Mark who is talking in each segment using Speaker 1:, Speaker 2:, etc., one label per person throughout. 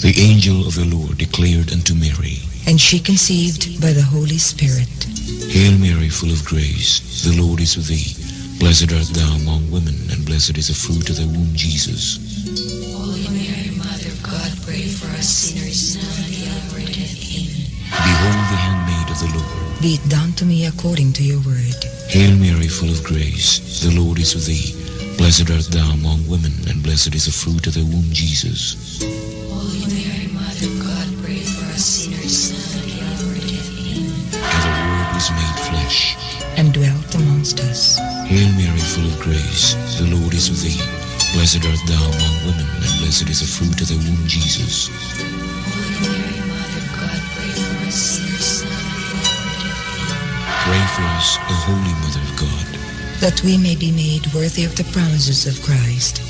Speaker 1: The angel of the Lord declared unto Mary,
Speaker 2: and she conceived by the Holy Spirit.
Speaker 1: Hail Mary, full of grace, the Lord is with thee. Blessed art thou among women, and blessed is the fruit of thy womb, Jesus.
Speaker 2: Holy Mary, Mother of God, pray for us sinners, now and at the hour of death. Amen.
Speaker 1: Behold the handmaid of the Lord.
Speaker 2: Be it done to me according to your word.
Speaker 1: Hail Mary, full of grace, the Lord is with thee. Blessed art thou among women, and blessed is the fruit of thy womb, Jesus.
Speaker 2: Holy Mary, Mother of God, pray for us sinners, now and at the hour of death. Amen.
Speaker 1: And the Word was made flesh,
Speaker 2: and dwelt amongst us.
Speaker 1: Hail Mary, full of grace, the Lord is with thee. Blessed art thou among women, and blessed is the fruit of thy womb, Jesus.
Speaker 2: Holy Mary, Mother of God, pray for us sinners, now and at the hour of death. Amen.
Speaker 1: Pray for us, O Holy Mother of God,
Speaker 2: that we may be made worthy of the promises of Christ.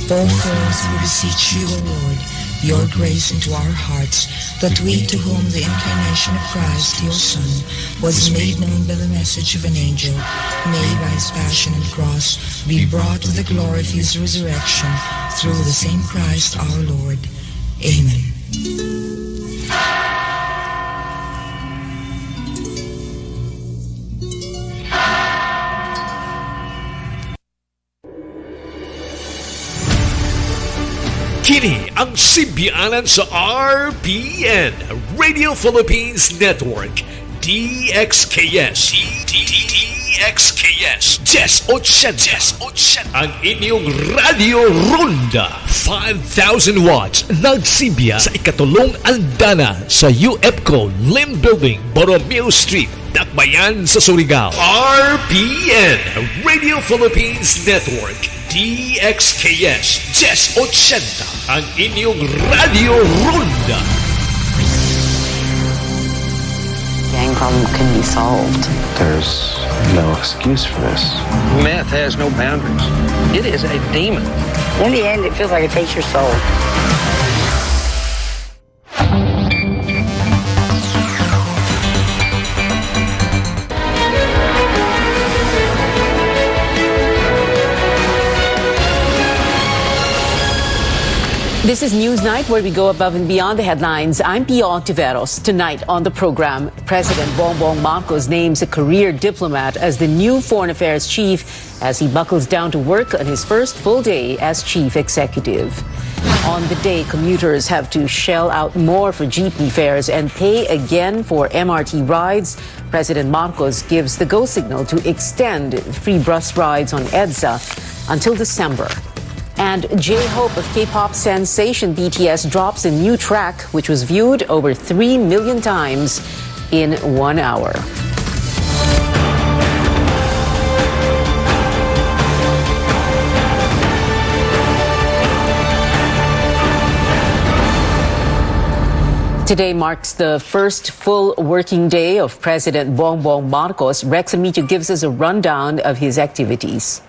Speaker 2: Pour forth, we beseech you, O Lord, your grace into our hearts, that we, to whom the incarnation of Christ, your Son, was made known by the message of an angel, may by his passion and cross be brought to the glory of his resurrection, through the same Christ our Lord. Amen.
Speaker 3: Kini ang simbiyanan sa RPN, Radio Philippines Network, DXKS, DXKS, 1080, ang inyong Radio Ronda, 5,000 watts, nagsimbiya sa ikatulong andana sa UFCO Lim Building, Borromeo Street, Dakbayan sa Surigao. RPN, Radio Philippines Network, DXKS 1080, ang inyong Radio Ronda.
Speaker 4: Gang problem can be solved.
Speaker 5: There's no excuse for this.
Speaker 6: Meth has no boundaries. It is a demon.
Speaker 4: In the end, it feels like it takes your soul.
Speaker 7: This is Newsnight, where we go above and beyond the headlines. I'm Pio Ontiveros. Tonight on the program, President Bongbong Marcos names a career diplomat as the new Foreign Affairs chief as he buckles down to work on his first full day as chief executive. On the day, commuters have to shell out more for jeepney fares and pay again for MRT rides. President Marcos gives the go signal to extend free bus rides on EDSA until December. And J-Hope of K-pop sensation BTS drops a new track which was viewed over 3 million times in 1 hour. Today marks the first full working day of President Bongbong Marcos. Rex Amicio gives us a rundown of his activities.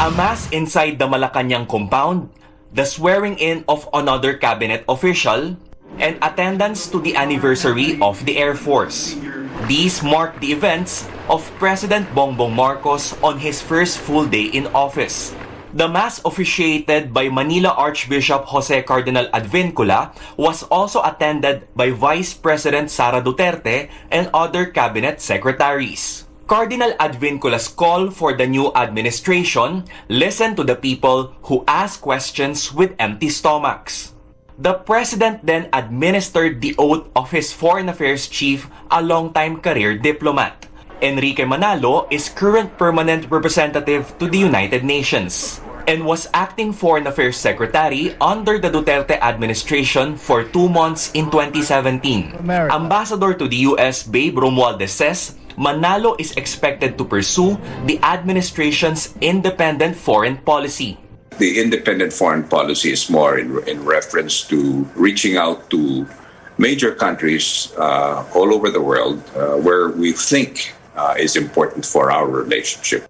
Speaker 8: A mass inside the Malacanang compound, the swearing-in of another cabinet official, and attendance to the anniversary of the Air Force. These mark the events of President Bongbong Marcos on his first full day in office. The mass officiated by Manila Archbishop Jose Cardinal Advincula was also attended by Vice President Sara Duterte and other cabinet secretaries. Cardinal Advincula's call for the new administration listened to the people who ask questions with empty stomachs. The president then administered the oath of his foreign affairs chief, a longtime career diplomat. Enrique Manalo is current permanent representative to the United Nations and was acting foreign affairs secretary under the Duterte administration for 2 months in 2017. Ambassador to the US, Babe Romualdez says Manalo is expected to pursue the administration's independent foreign policy.
Speaker 9: The independent foreign policy is more in reference to reaching out to major countries all over the world where we think is important for our relationship.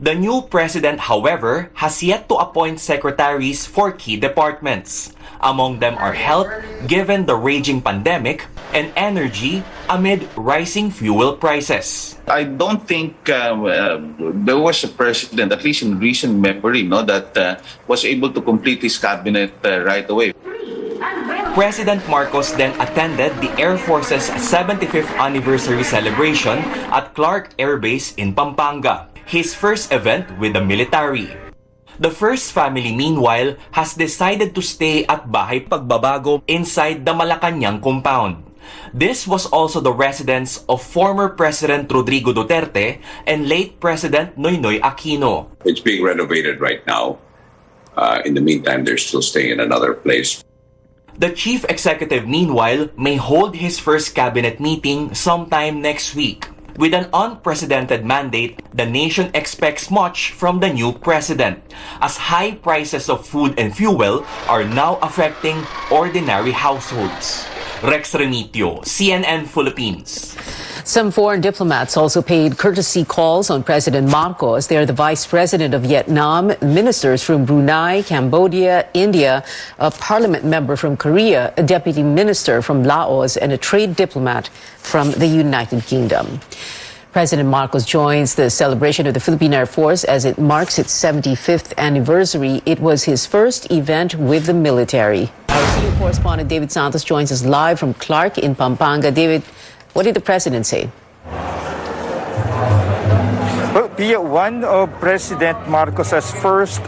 Speaker 8: The new president, however, has yet to appoint secretaries for key departments. Among them are health, given the raging pandemic, and energy amid rising fuel prices.
Speaker 10: I don't think there was a president, at least in recent memory, that was able to complete his cabinet right away.
Speaker 8: President Marcos then attended the Air Force's 75th anniversary celebration at Clark Air Base in Pampanga, his first event with the military. The first family, meanwhile, has decided to stay at Bahay Pagbabago inside the Malacanang compound. This was also the residence of former President Rodrigo Duterte and late President Noynoy Aquino.
Speaker 9: It's being renovated right now. In the meantime, they're still staying in another place.
Speaker 8: The chief executive, meanwhile, may hold his first cabinet meeting sometime next week. With an unprecedented mandate, the nation expects much from the new president, as high prices of food and fuel are now affecting ordinary households. Rex Remitio, CNN Philippines.
Speaker 7: Some foreign diplomats also paid courtesy calls on President Marcos. They are the Vice President of Vietnam, ministers from Brunei, Cambodia, India, a parliament member from Korea, a deputy minister from Laos, and a trade diplomat from the United Kingdom. President Marcos joins the celebration of the Philippine Air Force as it marks its 75th anniversary. It was his first event with the military. Our senior correspondent David Santos joins us live from Clark in Pampanga. David, what did the president say?
Speaker 11: Well, Pia, one of President Marcos's first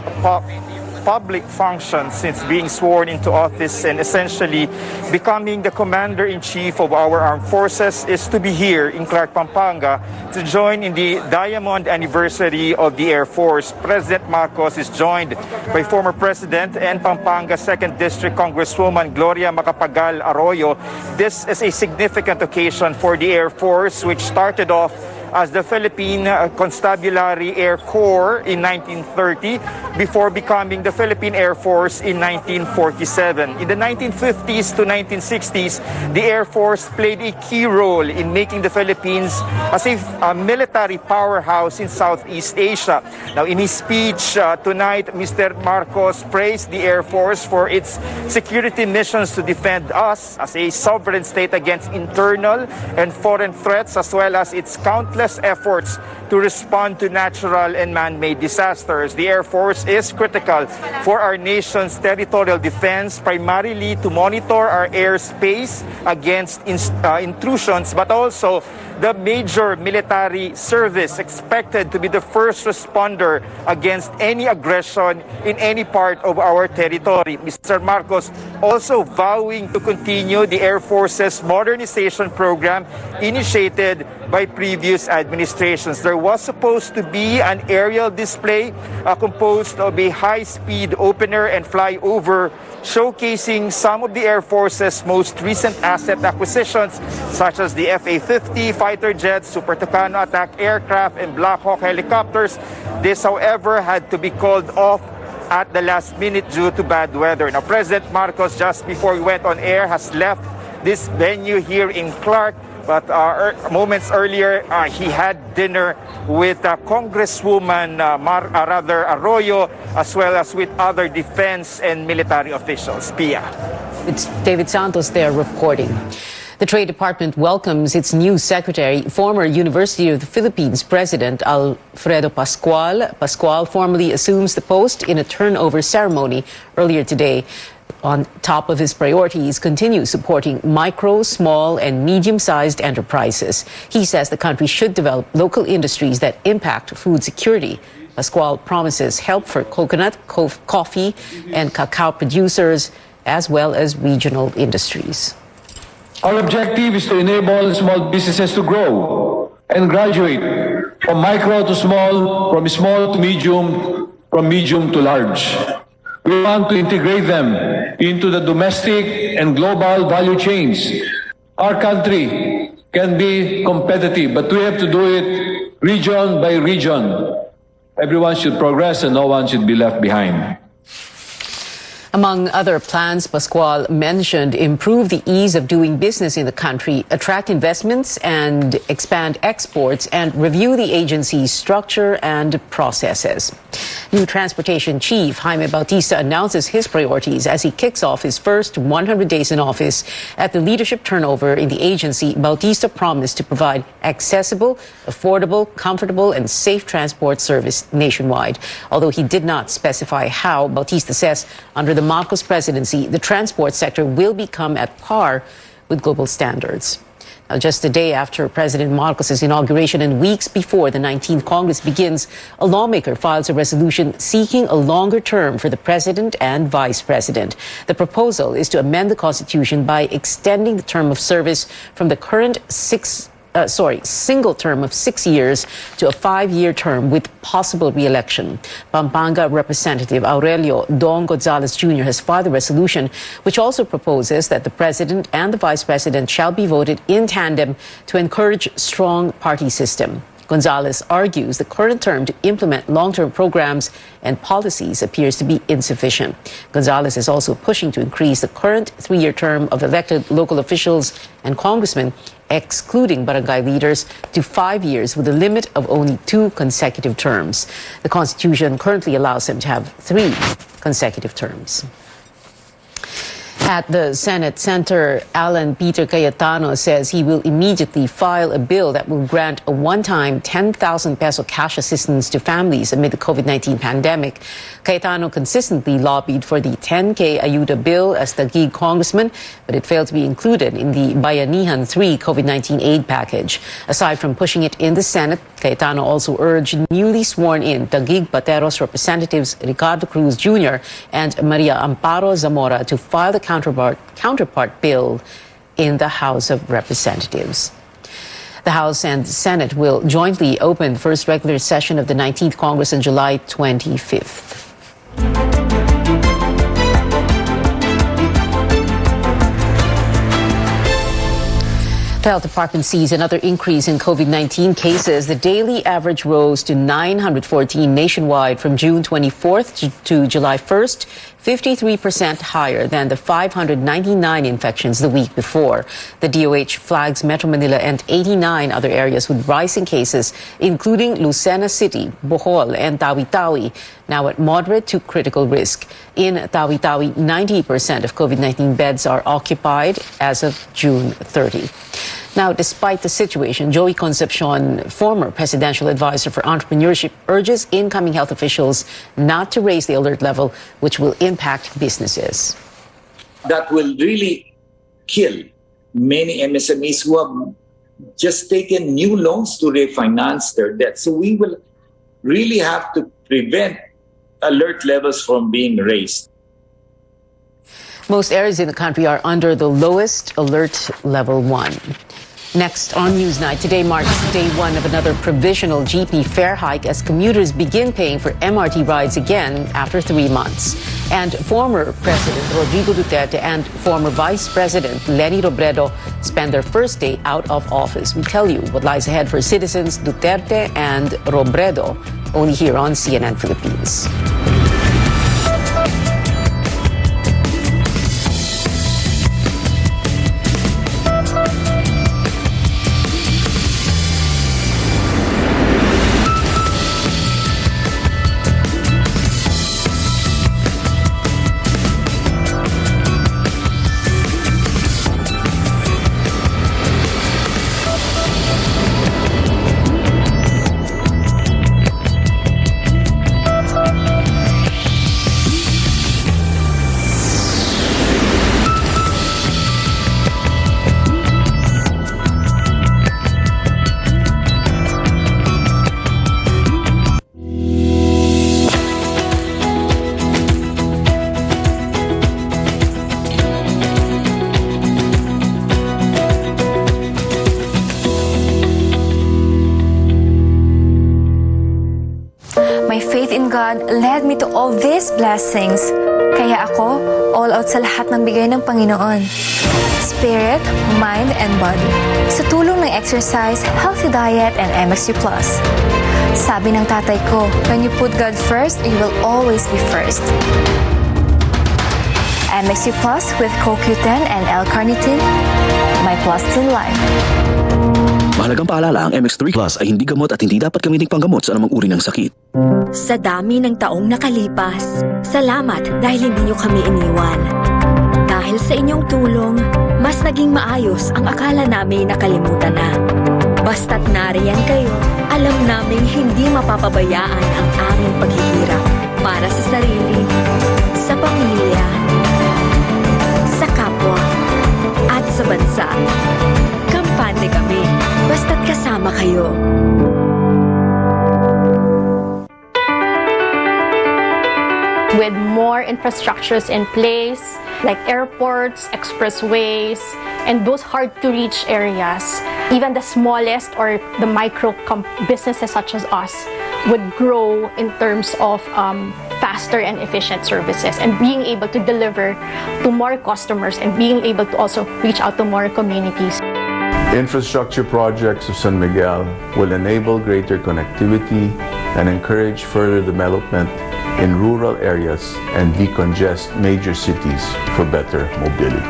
Speaker 11: public functions since being sworn into office and essentially becoming the commander-in-chief of our armed forces is to be here in Clark, Pampanga to join in the Diamond anniversary of the Air Force. President Marcos is joined by former President and Pampanga 2nd District Congresswoman Gloria Macapagal Arroyo. This is a significant occasion for the Air Force, which started off as the Philippine Constabulary Air Corps in 1930 before becoming the Philippine Air Force in 1947. In the 1950s to 1960s, the Air Force played a key role in making the Philippines as a military powerhouse in Southeast Asia. Now, in his speech tonight, Mr. Marcos praised the Air Force for its security missions to defend us as a sovereign state against internal and foreign threats, as well as its countless efforts to respond to natural and man-made disasters. The Air Force is critical for our nation's territorial defense, primarily to monitor our airspace against intrusions, but also the major military service expected to be the first responder against any aggression in any part of our territory. Mr. Marcos also vowing to continue the Air Force's modernization program initiated by previous administrations. There was supposed to be an aerial display composed of a high-speed opener and flyover showcasing some of the Air Force's most recent asset acquisitions, such as the FA-50 fighter jets, Super Tucano attack aircraft, and Black Hawk helicopters. This, however, had to be called off at the last minute due to bad weather. Now, President Marcos, just before we went on air, has left this venue here in Clark. But moments earlier, he had dinner with Congresswoman Arroyo, as well as with other defense and military officials. Pia.
Speaker 7: It's David Santos there reporting. The Trade Department welcomes its new secretary, former University of the Philippines President Alfredo Pascual. Pascual formally assumes the post in a turnover ceremony earlier today. On top of his priorities, continues supporting micro, small, and medium-sized enterprises. He says the country should develop local industries that impact food security. Pascual promises help for coconut, coffee, and cacao producers, as well as regional industries.
Speaker 12: Our objective is to enable small businesses to grow and graduate from micro to small, from small to medium, from medium to large. We want to integrate them into the domestic and global value chains. Our country can be competitive, but we have to do it region by region. Everyone should progress and no one should be left behind.
Speaker 7: Among other plans, Pascual mentioned improve the ease of doing business in the country, attract investments and expand exports, and review the agency's structure and processes. New Transportation Chief Jaime Bautista announces his priorities as he kicks off his first 100 days in office. At the leadership turnover in the agency, Bautista promised to provide accessible, affordable, comfortable, and safe transport service nationwide. Although he did not specify how, Bautista says under the Marcos presidency, the transport sector will become at par with global standards. Now, just a day after President Marcos' inauguration and weeks before the 19th Congress begins, a lawmaker files a resolution seeking a longer term for the president and vice president. The proposal is to amend the Constitution by extending the term of service from the current single term of 6 years to a 5-year term with possible re-election. Pampanga Representative Aurelio Don Gonzales Jr. has filed a resolution which also proposes that the president and the vice president shall be voted in tandem to encourage strong party system. Gonzales argues the current term to implement long-term programs and policies appears to be insufficient. Gonzales is also pushing to increase the current 3-year term of elected local officials and congressmen, excluding barangay leaders, to 5 years with a limit of only 2 consecutive terms. The Constitution currently allows them to have 3 consecutive terms. At the Senate Center, Alan Peter Cayetano says he will immediately file a bill that will grant a one-time 10,000 peso cash assistance to families amid the COVID-19 pandemic. Cayetano consistently lobbied for the 10K Ayuda bill as Taguig congressman, but it failed to be included in the Bayanihan 3 COVID-19 aid package. Aside from pushing it in the Senate, Cayetano also urged newly sworn-in Taguig Pateros representatives Ricardo Cruz Jr. and Maria Amparo Zamora to file the counterpart bill in the House of Representatives. The House and Senate will jointly open the first regular session of the 19th Congress on July 25th. The Health Department sees another increase in COVID-19 cases. The daily average rose to 914 nationwide from June 24th to July 1st, 53% higher than the 599 infections the week before. The DOH flags Metro Manila and 89 other areas with rising cases, including Lucena City, Bohol, and Tawi-Tawi, now at moderate to critical risk. In Tawi-Tawi, 90% of COVID-19 beds are occupied as of June 30. Now, despite the situation, Joey Concepcion, former presidential advisor for entrepreneurship, urges incoming health officials not to raise the alert level, which will impact businesses.
Speaker 13: That will really kill many MSMEs who have just taken new loans to refinance their debt. So we will really have to prevent alert levels from being raised.
Speaker 7: Most areas in the country are under the lowest alert level 1. Next on Newsnight, today marks day 1 of another provisional GP fare hike as commuters begin paying for MRT rides again after 3 months. And former President Rodrigo Duterte and former Vice President Leni Robredo spend their first day out of office. We tell you what lies ahead for citizens Duterte and Robredo, only here on CNN Philippines.
Speaker 14: God led me to all these blessings. Kaya ako, all out sa lahat ng bigay ng Panginoon. Spirit, mind, and body. Sa tulong ng exercise, healthy diet, and MSU+. Sabi ng tatay ko, when you put God first, you will always be first. MXU Plus with CoQ10 and L-carnitine, my plus to life.
Speaker 15: Mahalagang paalala, ang MX3 Plus ay hindi gamot at hindi dapat gamiting panggamot sa anumang uri ng sakit.
Speaker 16: Sa dami ng taong nakalipas, salamat dahil hindi niyo kami iniwan. Dahil sa inyong tulong, mas naging maayos ang akala namin nakalimutan na. Basta't nariyan kayo, alam namin hindi mapapabayaan ang aming paghihirap para sa sarili, sa pamilya, sa kapwa, at sa bansa. Kampante kami, basta't kasama kayo.
Speaker 17: With more infrastructures in place, like airports, expressways, and those hard-to-reach areas, even the smallest or the micro businesses such as us would grow in terms of faster and efficient services and being able to deliver to more customers and being able to also reach out to more communities.
Speaker 18: Infrastructure projects of San Miguel will enable greater connectivity and encourage further development in rural areas and decongest major cities for better mobility.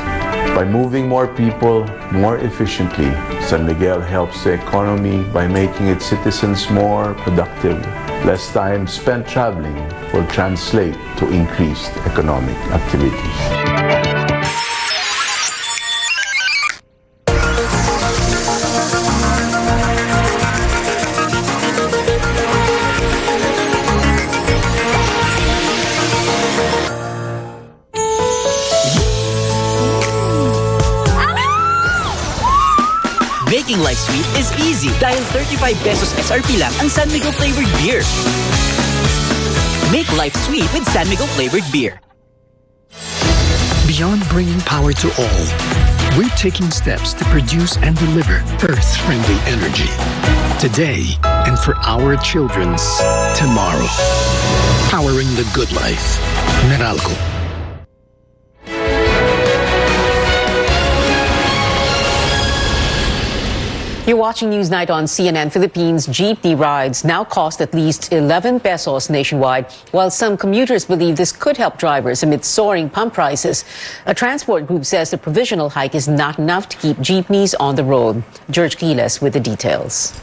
Speaker 18: By moving more people more efficiently, San Miguel helps the economy by making its citizens more productive. Less time spent traveling will translate to increased economic activities.
Speaker 19: Making life sweet is easy dahil 35 pesos SRP lang ang San Miguel flavored beer. Make life sweet with San Miguel flavored beer.
Speaker 20: Beyond bringing power to all, we're taking steps to produce and deliver Earth-friendly energy today and for our children's tomorrow. Powering the good life. Meralco.
Speaker 7: You're watching Newsnight on CNN Philippines. Jeepney rides now cost at least 11 pesos nationwide, while some commuters believe this could help drivers amid soaring pump prices. A transport group says the provisional hike is not enough to keep jeepneys on the road. George Quiles with the details.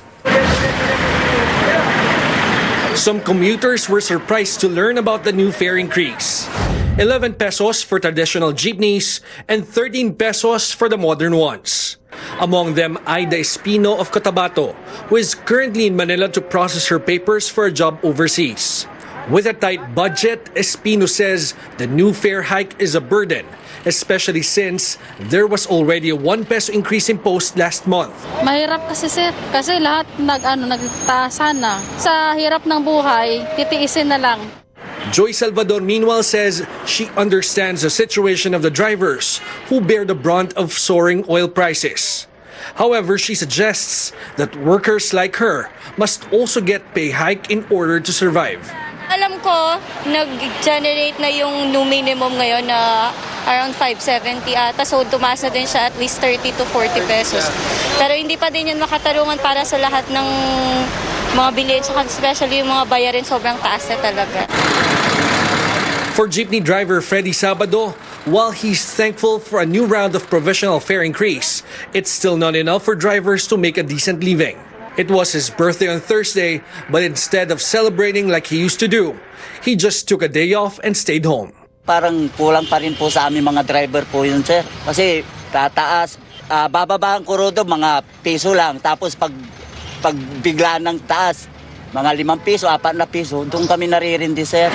Speaker 21: Some commuters were surprised to learn about the new fare increase. 11 pesos for traditional jeepneys and 13 pesos for the modern ones. Among them, Aida Espino of Cotabato, who is currently in Manila to process her papers for a job overseas. With a tight budget, Espino says the new fare hike is a burden, especially since there was already a 1 peso increase imposed last month.
Speaker 22: Mahirap kasi sir, kasi lahat nagtaasan na. Sa hirap ng buhay, titiisin na lang.
Speaker 21: Joy Salvador meanwhile says she understands the situation of the drivers who bear the brunt of soaring oil prices. However, she suggests that workers like her must also get pay hike in order to survive.
Speaker 23: Alam ko, nag-generate na yung new minimum ngayon na around 570 ata. So, tumaas na din siya at least 30 to 40 pesos. Pero hindi pa din yan makatarungan para sa lahat ng mga bilihin. Especially yung mga bayarin, sobrang taas na talaga.
Speaker 21: For jeepney driver Freddy Sabado, while he's thankful for a new round of provisional fare increase, it's still not enough for drivers to make a decent living. It was his birthday on Thursday, but instead of celebrating like he used to do, he just took a day off and stayed home.
Speaker 24: Parang kulang pa rin po sa aming mga driver po yun, sir. Kasi tataas, bababaan ko rodo, mga piso lang. Tapos pag bigla ng taas, mga 5 piso, 4 na piso, doon kami naririndi, sir.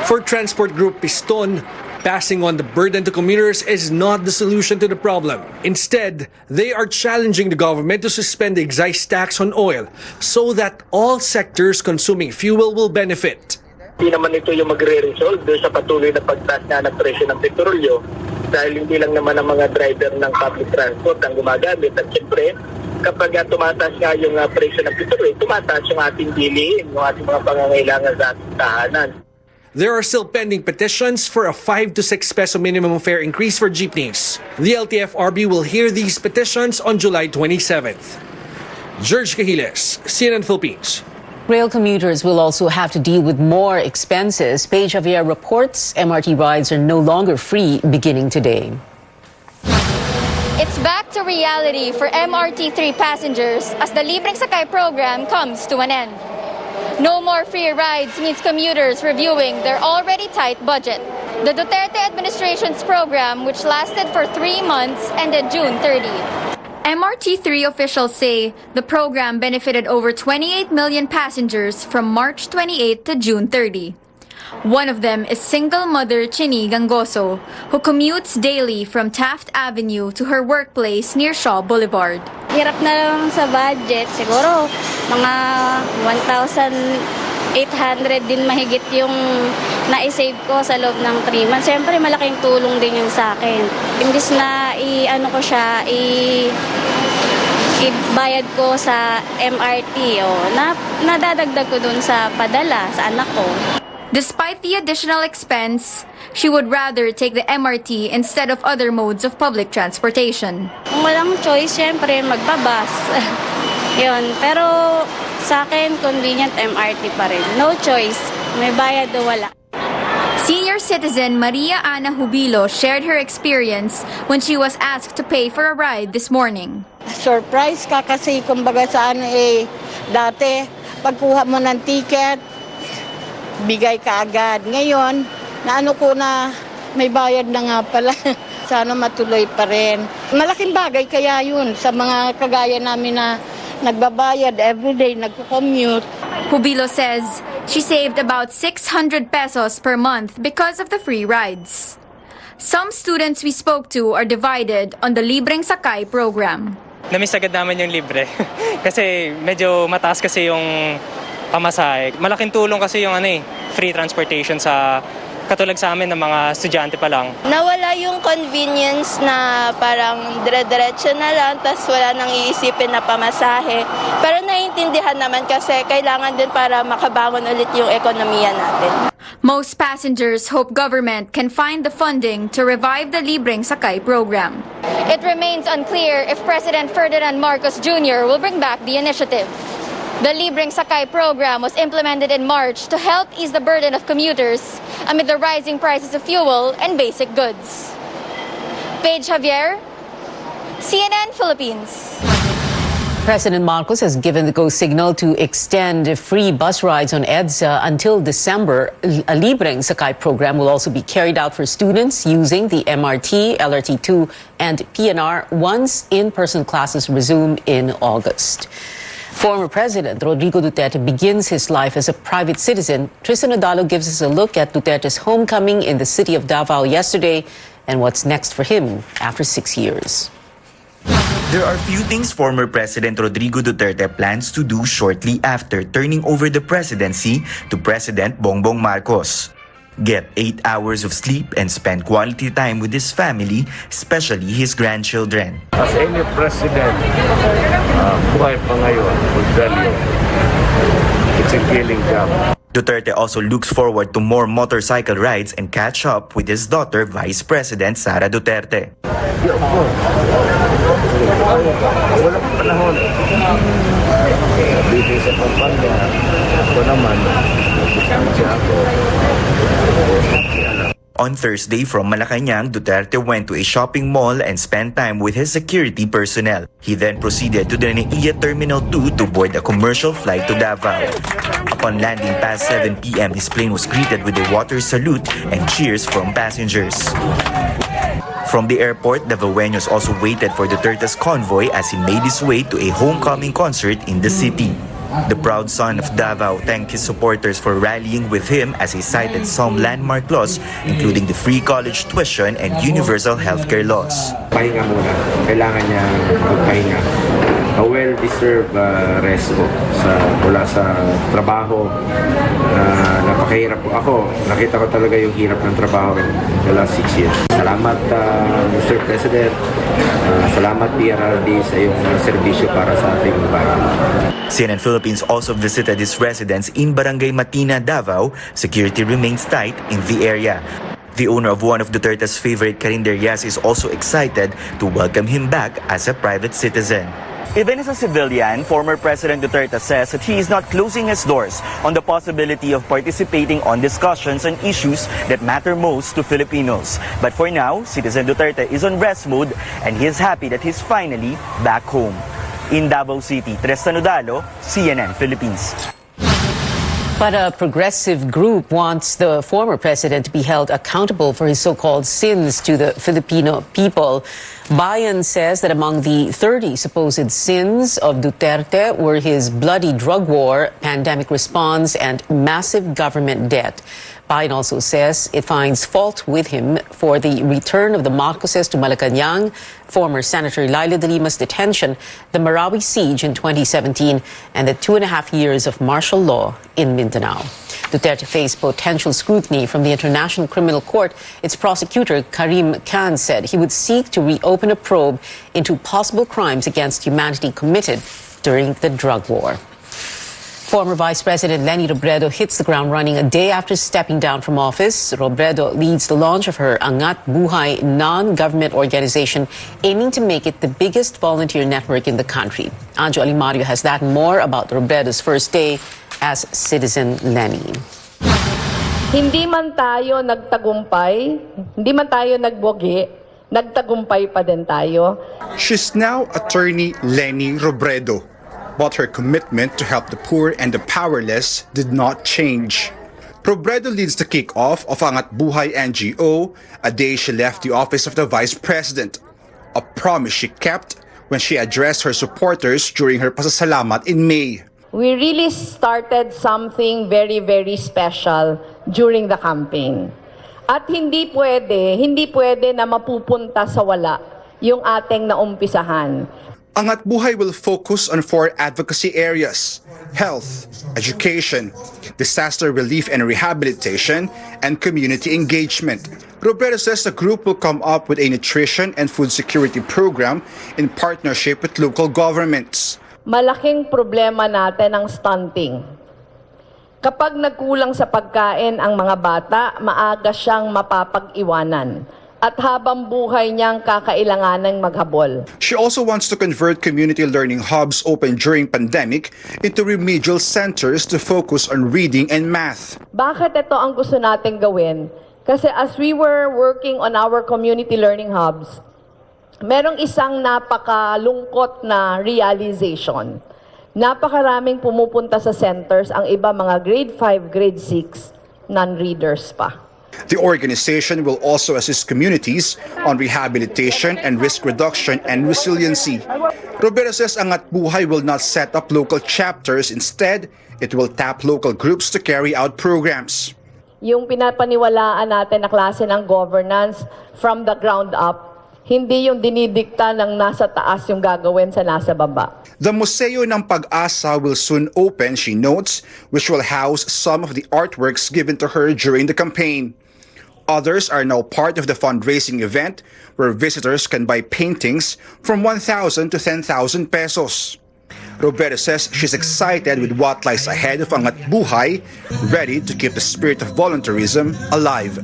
Speaker 21: For transport group Piston, passing on the burden to commuters is not the solution to the problem. Instead, they are challenging the government to suspend the excise tax on oil so that all sectors consuming fuel will benefit.
Speaker 25: Hindi naman ito yung magre-resolve sa patuloy na pagtaas na ng presyo ng petrolyo dahil hindi lang naman ang mga driver ng public transport ang gumagamit. At siyempre, kapag tumataas nga yung presyo ng petrolyo, tumataas yung ating bilihin, yung ating mga pangangailangan sa ating tahanan.
Speaker 21: There are still pending petitions for a 5 to 6 peso minimum fare increase for jeepneys. The LTFRB will hear these petitions on July 27th. George Cahiles, CNN Philippines.
Speaker 7: Rail commuters will also have to deal with more expenses. Page Javier reports MRT rides are no longer free beginning today.
Speaker 1: It's back to reality for MRT3 passengers as the Libreng Sakay program comes to an end. No more free rides means commuters reviewing their already tight budget. The Duterte administration's program, which lasted for 3 months, ended June 30. MRT3 officials say the program benefited over 28 million passengers from March 28 to June 30. One of them is single mother Chini Gangoso, who commutes daily from Taft Avenue to her workplace near Shaw Boulevard.
Speaker 23: Hirap na lang sa budget. Siguro mga 1,800 din mahigit yung na-save ko sa loob ng 3 months. Siyempre malaking tulong din yun sa akin. Imbis na ibayad ko sa MRT, nadadagdag ko dun sa padala sa anak ko.
Speaker 1: Despite the additional expense, she would rather take the MRT instead of other modes of public transportation.
Speaker 23: Kung walang choice, siyempre magbabas. Yun. Pero sa akin, convenient MRT pa rin. No choice. May bayad o wala.
Speaker 1: Senior citizen Maria Ana Jubilo shared her experience when she was asked to pay for a ride this morning.
Speaker 2: Surprise ka kasi kumbaga dati pagkuha mo ng ticket, bigay ka agad. Ngayon, naano ko na may bayad na nga pala. Sana matuloy pa rin. Malaking bagay kaya yun sa mga kagaya namin na nagbabayad everyday, nagko-commute.
Speaker 1: Jubilo says she saved about 600 pesos per month because of the free rides. Some students we spoke to are divided on the Libreng Sakay program.
Speaker 3: Namiss agad namin yung libre. Kasi medyo mataas kasi yung pamasahe. Malaking tulong kasi yung free transportation sa katulad sa amin ng mga estudyante pa lang.
Speaker 23: Nawala yung convenience na parang dire-diretso na lang, tas wala nang iisipin na pamasahe. Pero naiintindihan naman kasi kailangan din para makabangon ulit yung ekonomiya natin.
Speaker 1: Most passengers hope government can find the funding to revive the Libreng Sakay program. It remains unclear if President Ferdinand Marcos Jr. will bring back the initiative. The Libreng Sakay program was implemented in March to help ease the burden of commuters amid the rising prices of fuel and basic goods. Paige Javier, CNN Philippines.
Speaker 7: President Marcos has given the go signal to extend free bus rides on EDSA until December. A Libreng Sakay program will also be carried out for students using the MRT, LRT2, and PNR once in-person classes resume in August. Former President Rodrigo Duterte begins his life as a private citizen. Tristan Odalo gives us a look at Duterte's homecoming in the city of Davao yesterday and what's next for him after 6 years.
Speaker 5: There are few things former President Rodrigo Duterte plans to do shortly after turning over the presidency to President Bongbong Marcos. Get 8 hours of sleep and spend quality time with his family, especially his grandchildren.
Speaker 6: As any president, buhay pa ngayon, will tell you, it's a killing job.
Speaker 5: Duterte also looks forward to more motorcycle rides and catch up with his daughter, Vice President Sara Duterte.
Speaker 6: Walang panahon. Busy sa kampanya. Ako naman, ako.
Speaker 5: On Thursday from Malacanang, Duterte went to a shopping mall and spent time with his security personnel. He then proceeded to the NAIA Terminal 2 to board a commercial flight to Davao. Upon landing past 7 p.m., his plane was greeted with a water salute and cheers from passengers. From the airport, Davaoenos also waited for Duterte's convoy as he made his way to a homecoming concert in the city. The proud son of Davao thanked his supporters for rallying with him as he cited some landmark laws, including the free college tuition and universal healthcare laws.
Speaker 6: Pahinga muna. Kailangan niya magpahinga. A well-deserved rest po mula sa trabaho. Napakahirap po ako. Nakita ko talaga yung hirap ng trabaho in the last 6 years. Salamat Mr. President. Salamat PRRD sa iyong serbisyo para sa ating bayan.
Speaker 5: CNN Philippines also visited his residence in Barangay Matina, Davao. Security remains tight in the area. The owner of one of Duterte's favorite carinderias is also excited to welcome him back as a private citizen.
Speaker 4: Even as a civilian, former President Duterte says that he is not closing his doors on the possibility of participating on discussions on issues that matter most to Filipinos. But for now, Citizen Duterte is on rest mode and he is happy that he's finally back home. In Davao City, Tristan Udalo, CNN Philippines.
Speaker 7: But a progressive group wants the former president to be held accountable for his so-called sins to the Filipino people. Bayan says that among the 30 supposed sins of Duterte were his bloody drug war, pandemic response, and massive government debt. Bayan also says it finds fault with him for the return of the Marcoses to Malacanang, former Senator Laila de Lima's detention, the Marawi siege in 2017, and the 2.5 years of martial law in Mindanao. Duterte faced potential scrutiny from the International Criminal Court. Its prosecutor, Karim Khan, said he would seek to reopen a probe into possible crimes against humanity committed during the drug war. Former Vice President Leni Robredo hits the ground running a day after stepping down from office. Robredo leads the launch of her Angat Buhay non-government organization, aiming to make it the biggest volunteer network in the country. Anjo Alimario has that and more about Robredo's first day as Citizen Leni.
Speaker 8: Hindi man tayo nagtagumpay, hindi man tayo nagbogi, nagtagumpay pa din tayo.
Speaker 9: She's now attorney Leni Robredo, but her commitment to help the poor and the powerless did not change. Robredo leads the kick-off of Angat Buhay NGO a day she left the office of the Vice President, a promise she kept when she addressed her supporters during her pasasalamat in May.
Speaker 8: We really started something very, very special during the campaign. At hindi pwede na mapupunta sa wala yung ating naumpisahan.
Speaker 9: Angat Buhay will focus on 4 advocacy areas: health, education, disaster relief and rehabilitation, and community engagement. Robredo says the group will come up with a nutrition and food security program in partnership with local governments.
Speaker 8: Malaking problema natin ang stunting. Kapag nagkulang sa pagkain ang mga bata, maaga siyang mapapag-iwanan. At habang buhay niyang kakailanganang maghabol.
Speaker 9: She also wants to convert community learning hubs open during pandemic into remedial centers to focus on reading and math.
Speaker 8: Bakit ito ang gusto nating gawin? Kasi as we were working on our community learning hubs, merong isang napakalungkot na realization. Napakaraming pumupunta sa centers, ang iba mga grade 5, grade 6, non-readers pa.
Speaker 9: The organization will also assist communities on rehabilitation and risk reduction and resiliency. Robredo says Angat Buhay will not set up local chapters. Instead, it will tap local groups to carry out programs.
Speaker 8: Yung pinapaniwalaan natin na klase ng governance from the ground up, hindi yung dinidikta ng nasa taas yung gagawin sa nasa baba.
Speaker 9: The Museo ng Pag-asa will soon open, she notes, which will house some of the artworks given to her during the campaign. Others are now part of the fundraising event where visitors can buy paintings from 1,000 to 10,000 pesos. Robredo says she's excited with what lies ahead of Angat Buhay, ready to keep the spirit of volunteerism alive.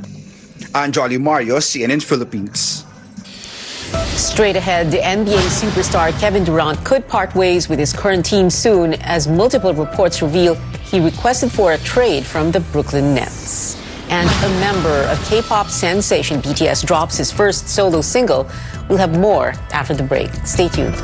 Speaker 9: Anjo Alimario, CNN Philippines.
Speaker 7: Straight ahead, the NBA superstar Kevin Durant could part ways with his current team soon as multiple reports reveal he requested for a trade from the Brooklyn Nets. And a member of K-pop sensation BTS drops his first solo single. We'll have more after the break. Stay tuned.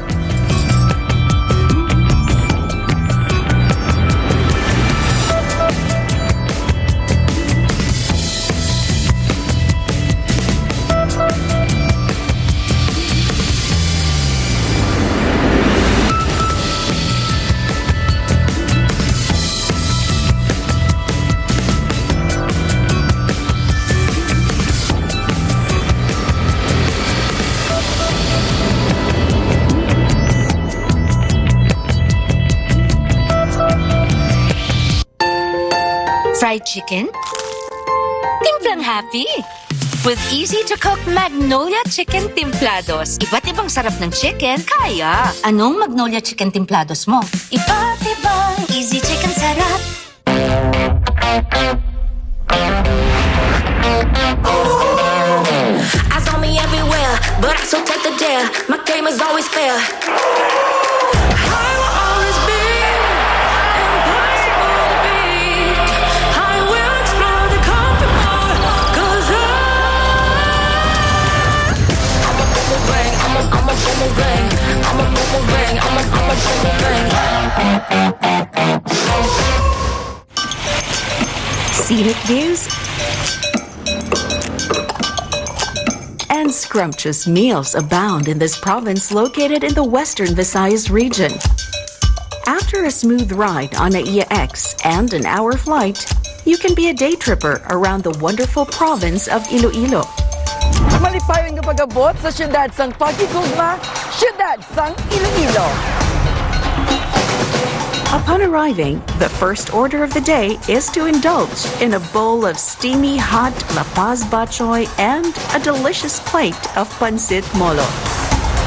Speaker 10: Fried chicken? Timplang happy! With easy-to-cook Magnolia Chicken Timplados. Iba't ibang sarap ng chicken, kaya. Anong Magnolia Chicken Timplados mo? Iba't ibang easy chicken sarap.
Speaker 11: Eyes on me everywhere, but I'm so tough to dare. My game is always fair. boomerang. I'm a boomerang. I'm a boomerang.
Speaker 12: Scenic views and scrumptious meals abound in this province located in the western Visayas region. After a smooth ride on NAIA X and an hour flight, you can be a day tripper around the wonderful province of Iloilo.
Speaker 13: Malipayong kapag-abot sa siyudad sang pagkikugma, siyudad sang Iloilo.
Speaker 12: Upon arriving, the first order of the day is to indulge in a bowl of steamy hot lapaz bachoy and a delicious plate of pancit molo.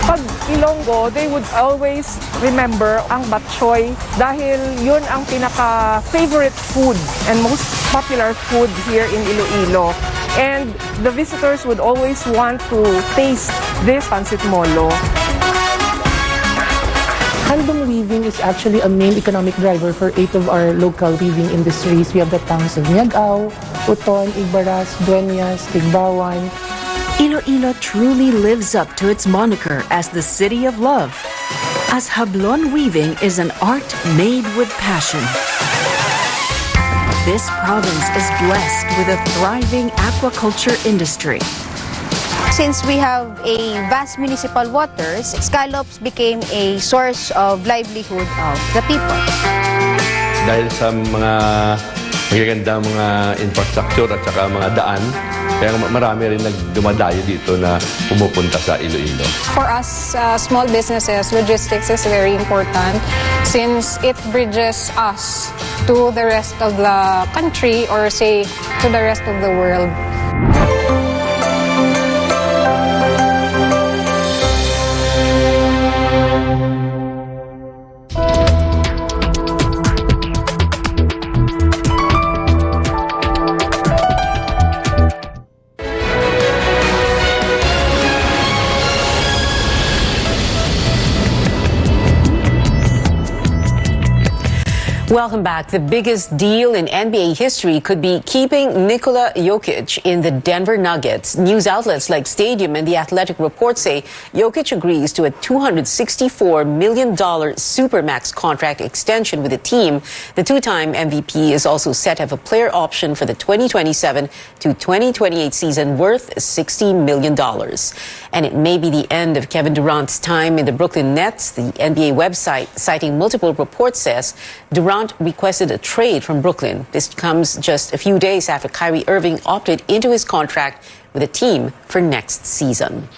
Speaker 14: Pag Ilonggo, they would always remember ang batchoy dahil yun ang pinaka-favorite food and most popular food here in Iloilo. And the visitors would always want to taste this pancit molo.
Speaker 15: Handloom weaving is actually a main economic driver for 8 of our local weaving industries. We have the towns of Miagao, Uton, Igbaras, Dueñas, Tigbawan.
Speaker 12: Iloilo truly lives up to its moniker as the city of love, as hablon weaving is an art made with passion. This province is blessed with a thriving aquaculture industry.
Speaker 26: Since we have a vast municipal waters, scallops became a source of livelihood of the people.
Speaker 27: Dahil sa mga magagandang mga infrastructure at saka mga daan, kaya marami rin nagdumadayo dito na pumupunta sa Iloilo.
Speaker 28: For us, small businesses, logistics is very important since it bridges us to the rest of the country or say to the rest of the world.
Speaker 7: Welcome back. The biggest deal in NBA history could be keeping Nikola Jokic in the Denver Nuggets. News outlets like Stadium and The Athletic report say Jokic agrees to a $264 million Supermax contract extension with the team. The two-time MVP is also set to have a player option for the 2027 to 2028 season worth $60 million. And it may be the end of Kevin Durant's time in the Brooklyn Nets. The NBA website, citing multiple reports, says Durant requested a trade from Brooklyn. This comes just a few days after Kyrie Irving opted into his contract with the team for next season.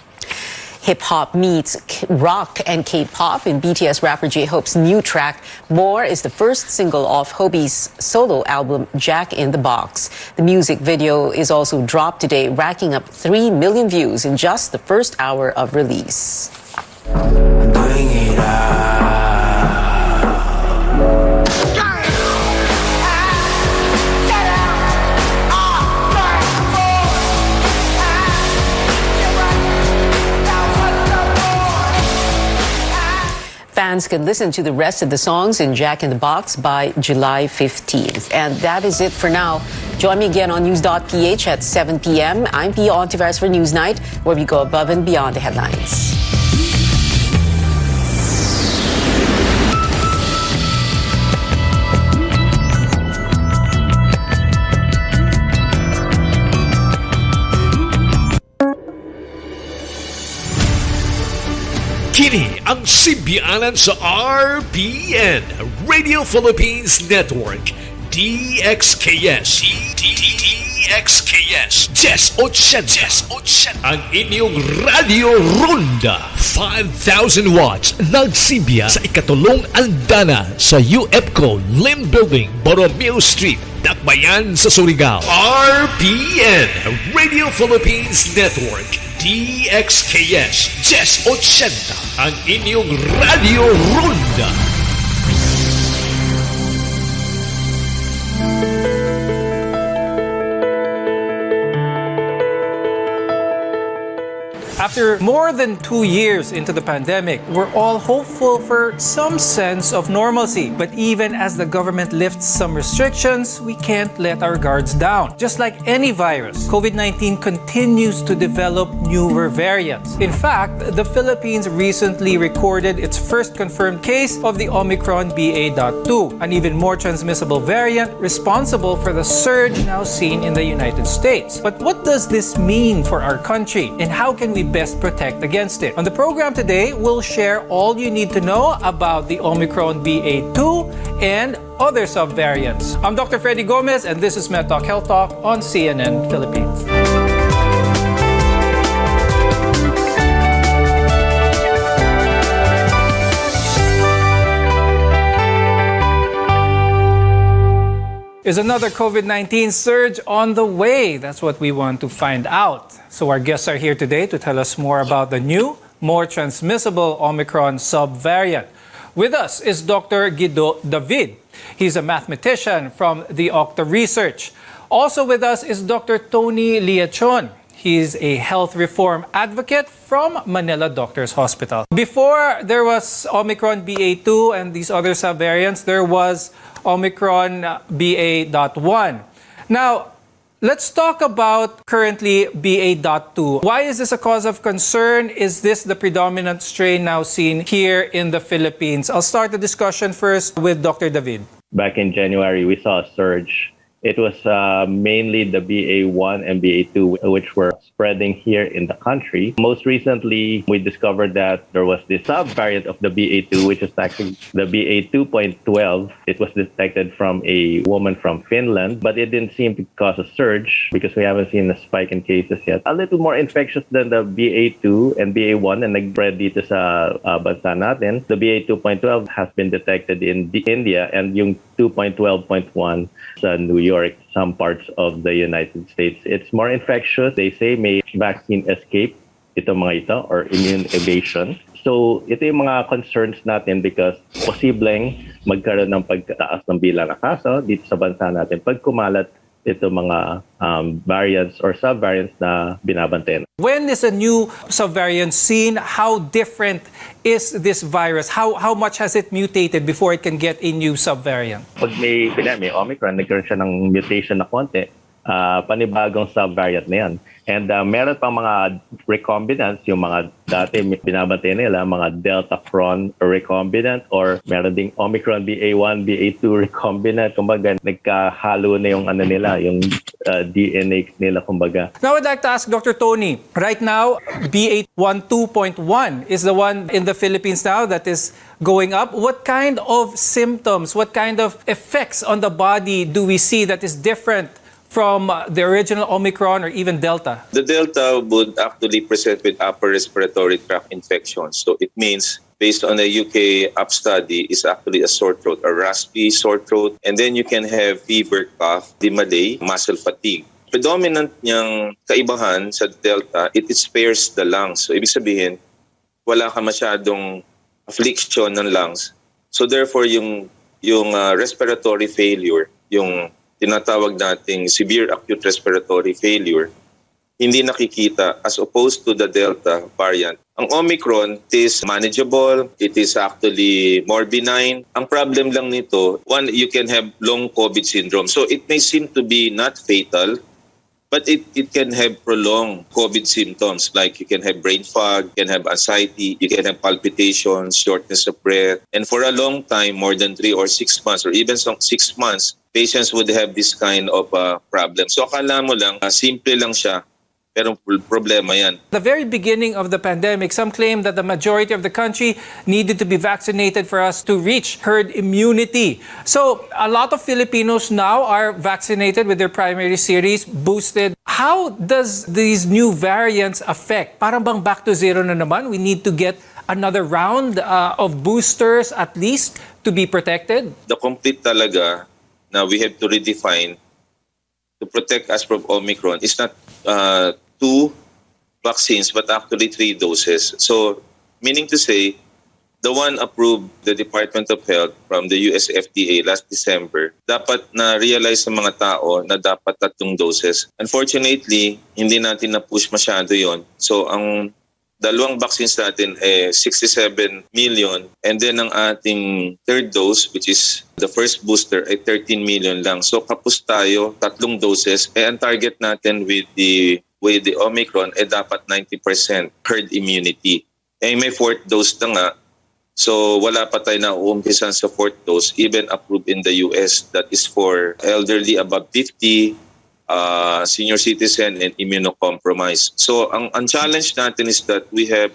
Speaker 7: Hip-hop meets rock and K-pop in BTS rapper J-Hope's new track, More, is the first single off Hobi's solo album, Jack in the Box. The music video is also dropped today, racking up 3 million views in just the first hour of release. Fans can listen to the rest of the songs in Jack in the Box by July 15th. And that is it for now. Join me again on news.ph at 7 p.m. I'm Pia Ontiveros for Newsnight, where we go above and beyond the headlines.
Speaker 29: Kini ang simbianan sa RPN, Radio Philippines Network, DXKS. DXKS 1080. Ang inyong Radio Ronda. 5,000 watts nagsimbiya sa ikatulong andana sa UFCO Lim Building, Borromeo Street, Dakbayan sa Surigao. RPN, Radio Philippines Network, DXKS 1080. Ang inyong Radio Ronda.
Speaker 16: After more than 2 years into the pandemic, we're all hopeful for some sense of normalcy. But even as the government lifts some restrictions, we can't let our guards down. Just like any virus, COVID-19 continues to develop newer variants. In fact, the Philippines recently recorded its first confirmed case of the Omicron BA.2, an even more transmissible variant responsible for the surge now seen in the United States. But what does this mean for our country, and how can we best protect against it? On the program today, we'll share all you need to know about the Omicron BA.2 and other subvariants. I'm Dr. Freddy Gomez, and this is MedTalk Health Talk on CNN Philippines. Is another COVID-19 surge on the way? That's what we want to find out. So our guests are here today to tell us more about the new, more transmissible Omicron subvariant. With us is Dr. Guido David. He's a mathematician from the Octa Research. Also with us is Dr. Tony Liachon. He's a health reform advocate from Manila Doctors Hospital. Before there was Omicron BA.2 and these other subvariants, there was Omicron BA.1. Now, let's talk about currently BA.2. Why is this a cause of concern? Is this the predominant strain now seen here in the Philippines? I'll start the discussion first with Dr. David.
Speaker 17: Back in January, we saw a surge. It was mainly the BA1 and BA2 which were spreading here in the country. Most recently, we discovered that there was this subvariant of the BA2, which is actually the BA2.12. It was detected from a woman from Finland, but it didn't seem to cause a surge because we haven't seen a spike in cases yet. A little more infectious than the BA2 and BA1 and nag-spread dito sa bansa natin. The BA2.12 has been detected in India and yung 2.12.1 sa New York, some parts of the United States. It's more infectious. They say may vaccine escape or immune evasion. So ito yung mga concerns natin because posibleng magkaroon ng pagtaas ng bilang ng kaso dito sa bansa natin pag kumalat ito mga variants or subvariants na binabantayan.
Speaker 16: When is a new subvariant seen? How different is this virus? How much has it mutated before it can get a new subvariant?
Speaker 17: Pag may Omicron, nagkaroon siya ng mutation na konti, panibagong subvariant na yan. And meron pang mga recombinants, yung mga dati binabantay nila, mga Delta Cron recombinant or meron ding Omicron BA1, BA2 recombinant. Kumbaga, nagkahalo na yung yung DNA nila, kumbaga.
Speaker 16: Now, I'd like to ask Dr. Tony, right now, BA12.1 is the one in the Philippines now that is going up. What kind of symptoms, what kind of effects on the body do we see that is different from the original Omicron or even Delta?
Speaker 18: The Delta would actually present with upper respiratory tract infections. So it means, based on a UK app study, is actually a sore throat, a raspy sore throat. And then you can have fever, cough, dimale, muscle fatigue. Predominant niyang kaibahan sa Delta, it spares the lungs. So ibig sabihin, wala ka masyadong affliction ng lungs. So therefore, yung respiratory failure, yung tinatawag nating severe acute respiratory failure, hindi nakikita as opposed to the Delta variant. Ang Omicron, it is manageable, it is actually more benign. Ang problem lang nito, one, you can have long COVID syndrome. So it may seem to be not fatal, but it can have prolonged COVID symptoms, like you can have brain fog, you can have anxiety, you can have palpitations, shortness of breath. And for a long time, more than 3 or 6 months, or even 6 months, patients would have this kind of problem. So akala mo lang, simple lang siya, pero problema yan.
Speaker 16: The very beginning of the pandemic, some claim that the majority of the country needed to be vaccinated for us to reach herd immunity. So a lot of Filipinos now are vaccinated with their primary series, boosted. How does these new variants affect? Parang bang back to zero na naman? We need to get another round of boosters at least to be protected?
Speaker 18: The complete talaga na we have to redefine to protect us from Omicron is not 2 vaccines but actually 3 doses. So meaning to say, the one approved the Department of Health from the US FDA last December, dapat na-realize sa mga tao na dapat 3 doses. Unfortunately, hindi natin na-push masyado yon. So ang Dalawang vaccines natin 67 million, and then ang ating third dose, which is the first booster, ay 13 million lang. So kapos tayo, 3 doses. Ang target natin with the Omicron ay dapat 90% herd immunity. May 4th dose na nga. So wala pa tayo na uumpisan sa 4th dose, even approved in the US. That is for elderly above 50, senior citizen, and immunocompromised. So ang challenge natin is that we have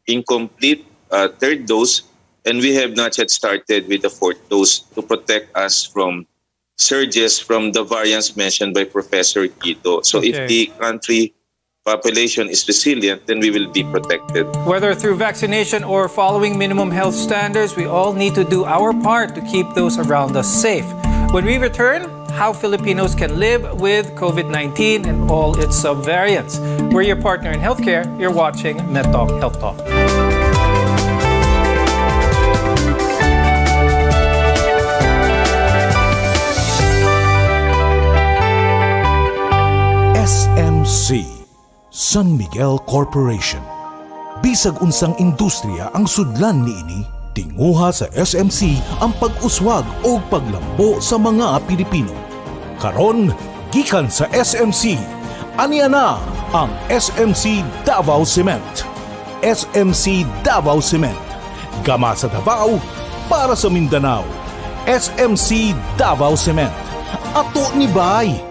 Speaker 18: incomplete 3rd dose, and we have not yet started with the 4th dose to protect us from surges from the variants mentioned by Professor Quito. So if the country population is resilient, then we will be protected.
Speaker 16: Whether through vaccination or following minimum health standards, we all need to do our part to keep those around us safe. When we return, how Filipinos can live with COVID-19 and all its subvariants. We're your partner in healthcare. You're watching MedTalk Health Talk.
Speaker 2: SMC, San Miguel Corporation. Bisag unsang industriya ang sudlan niini, tinguha sa SMC ang pag-uswag o paglambo sa mga Pilipino. Karon, gikan sa SMC, aniya na ang SMC Davao Cement. SMC Davao Cement. Gama sa Davao, para sa Mindanao. SMC Davao Cement. Ato ni Bay.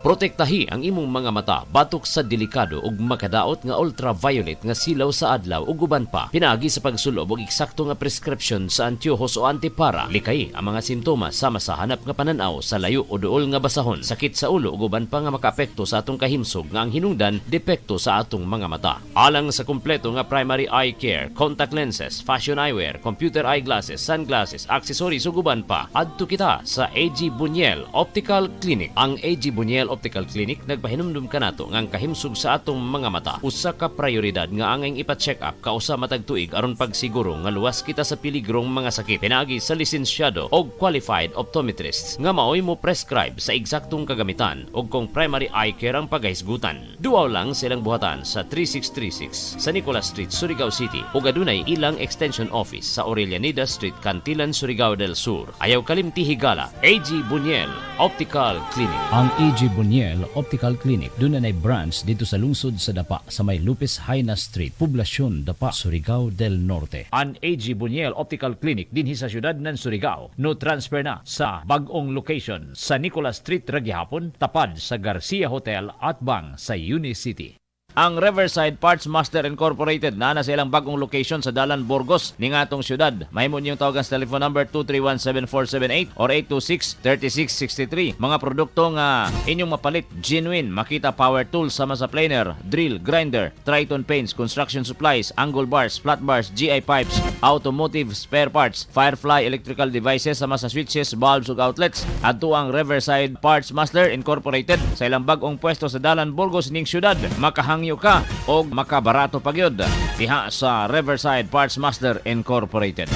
Speaker 3: Protektahi ang imong mga mata batok sa delikado ug makadaot nga ultraviolet nga silaw sa adlaw ug uban pa. Pinaagi sa pagsulob og eksakto nga prescription sa antiyohos o antipara. Likay ang mga simptomas sama sa hanap nga pananaw sa layo o duol nga basahon, sakit sa ulo ug uban pa nga makaapekto sa atong kahimsog nga ang hinungdan depekto sa atong mga mata. Alang sa kumpleto nga primary eye care, contact lenses, fashion eyewear, computer eyeglasses, sunglasses, accessories ug uban pa, adto kita sa AG Buñuel Optical Clinic. Ang AG Buñuel Optical Clinic nagpahinumdum kanato nga ang kahimsog sa atong mga mata usa ka prioridad nga angay ipa-check up kausa matag tuig aron pagsiguro nga luwas kita sa piligrong mga sakit. Pinaagi sa lisensyado og qualified optometrists nga maoy mo prescribe sa eksaktong kagamitan ug kung primary eye care ang paghisgutan. Duaw lang silang buhatan sa 3636 sa Nicolas Street, Surigao City ug adunay ilang extension office sa Aurelianida Street, Cantilan, Surigao del Sur. Ayaw kalimti higala, AG Buñuel Optical Clinic.
Speaker 19: Ang AG Buñuel Optical Clinic doon na branch dito sa lungsod sa Dapa sa may Lupis Haina Street, Poblasyon Dapa, Surigao del Norte.
Speaker 3: Ang AG Buñuel Optical Clinic dinhi sa syudad ng Surigao no transfer na sa bag-ong location sa Nicolas Street Ragyahapon, tapad sa Garcia Hotel at bang sa Unicity. Ang Riverside Parts Master Incorporated na sa ilang bagong location sa Dalan, Burgos ning atong syudad. Mahimo niyong tawagan sa telephone number 231-7478 or 826-3663. Mga produkto nga inyong mapalit, genuine, Makita Power Tools sama sa planer, drill, grinder, Triton Paints, construction supplies, angle bars, flat bars, GI pipes, automotive spare parts, Firefly electrical devices sama sa switches, bulbs ug outlets. Adto ang Riverside Parts Master Incorporated sa ilang bagong pwesto sa Dalan, Burgos ning syudad. Makahangyo ka o makabarato pagyod diha sa Riverside Parts Master Incorporated.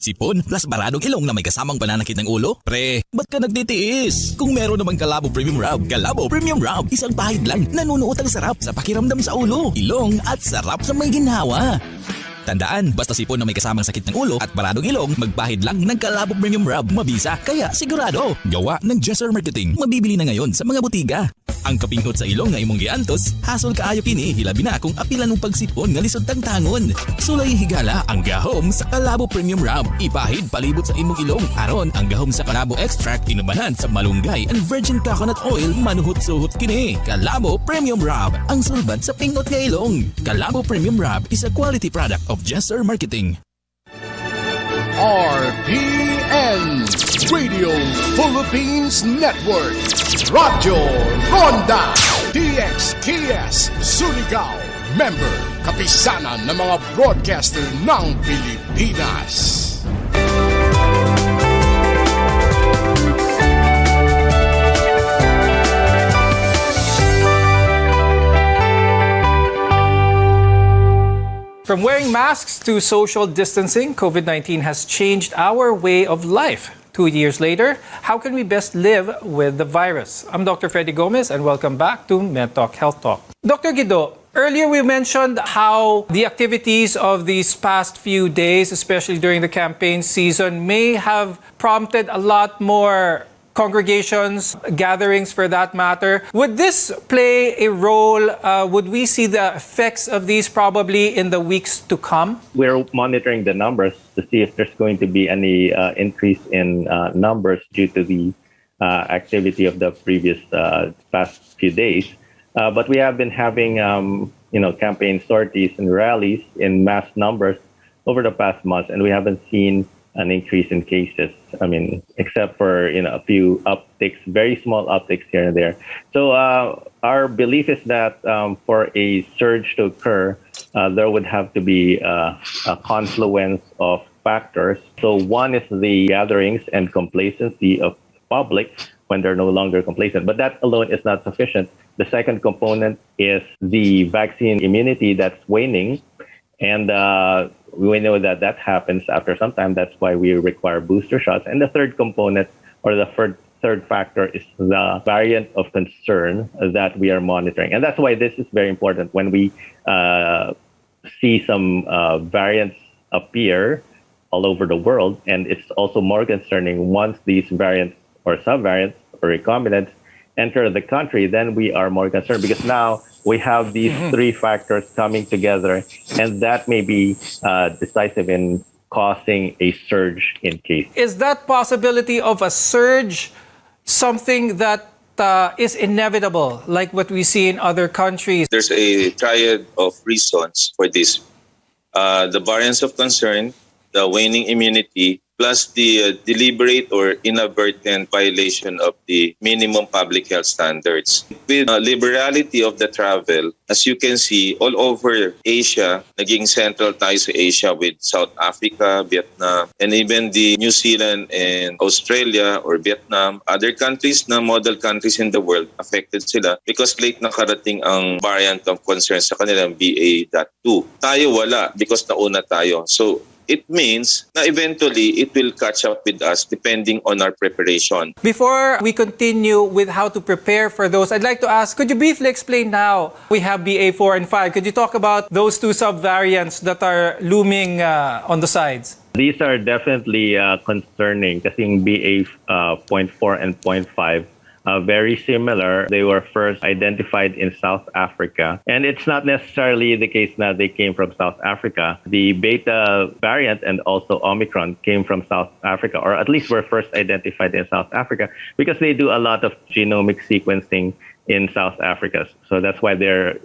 Speaker 20: Sipon plus baradong ilong na may kasamang pananakit ng ulo? Pre, ba't ka nagtitiis? Kung meron namang Galabo Premium Rub, Galabo Premium Rub, isang pahid lang, nanunuot ang sarap sa pakiramdam sa ulo, ilong at sarap sa may ginhawa. Tandaan, basta sipon na may kasamang sakit ng ulo at baradong ilong, magpahid lang ng Galabo Premium Rub. Mabisa, kaya sigurado. Gawa ng Jesser Marketing. Mabibili na ngayon sa mga butika. Ang kapinghot sa ilong nga imong giantos, hasol kaayo kini, hilabi na kung apilan ng pagsipon nga lisod tangtangon. Sulay higala ang gahom sa Galabo Premium Rub. Ipahid palibot sa imong ilong. Aron ang gahom sa Galabo Extract inubanan sa malunggay and virgin coconut oil manuhot-suhot kini. Galabo Premium Rub, ang sulbad sa pingot nga ilong. Galabo Premium Rub is a quality product of Jesser Marketing.
Speaker 21: RPN Radio Philippines Network, Radyo Ronda DXKS Surigao, member kapisanan ng mga broadcaster ng Pilipinas.
Speaker 16: From wearing masks to social distancing, COVID-19 has changed our way of life. 2 years later, how can we best live with the virus? I'm Dr. Freddy Gomez and welcome back to MedTalk Health Talk. Dr. Guido, Earlier we mentioned how the activities of these past few days, especially during the campaign season, may have prompted a lot more congregations, gatherings for that matter. Would this play a role? Would we see the effects of these probably in the weeks to come?
Speaker 17: We're monitoring the numbers to see if there's going to be any increase in numbers due to the activity of the previous past few days. But we have been having, campaign sorties and rallies in mass numbers over the past months, and we haven't seen an increase in cases. I mean, except for a few upticks, very small upticks here and there. So our belief is that for a surge to occur, there would have to be a confluence of factors. So one is the gatherings and complacency of public when they're no longer complacent. But that alone is not sufficient. The second component is the vaccine immunity that's waning. And we know that that happens after some time. That's why we require booster shots. And the third component, or the third factor, is the variant of concern that we are monitoring. And that's why this is very important. When we see some variants appear all over the world, and it's also more concerning once these variants or subvariants or recombinants enter the country, then we are more concerned, because now we have these three factors coming together, and that may be decisive in causing a surge in cases.
Speaker 16: Is that possibility of a surge something that is inevitable, like what we see in other countries?
Speaker 18: There's a triad of reasons for this. The variants of concern, the waning immunity, plus the deliberate or inadvertent violation of the minimum public health standards. With liberality of the travel, as you can see, all over Asia, naging central tayo sa Asia with South Africa, Vietnam, and even the New Zealand and Australia or Vietnam, other countries na model countries in the world, affected sila because late nakarating ang variant of concern sa kanilang BA.2. Tayo wala because nauna tayo. So, it means na eventually it will catch up with us depending on our preparation.
Speaker 16: Before we continue with how to prepare for those, I'd like to ask, could you briefly explain now we have BA4 and 5? Could you talk about those two subvariants that are looming on the sides?
Speaker 17: These are definitely concerning kasi yung BA.4 and .5 very similar. They were first identified in South Africa. And it's not necessarily the case that they came from South Africa. The Beta variant and also Omicron came from South Africa, or at least were first identified in South Africa, because they do a lot of genomic sequencing in South Africa. So that's why they're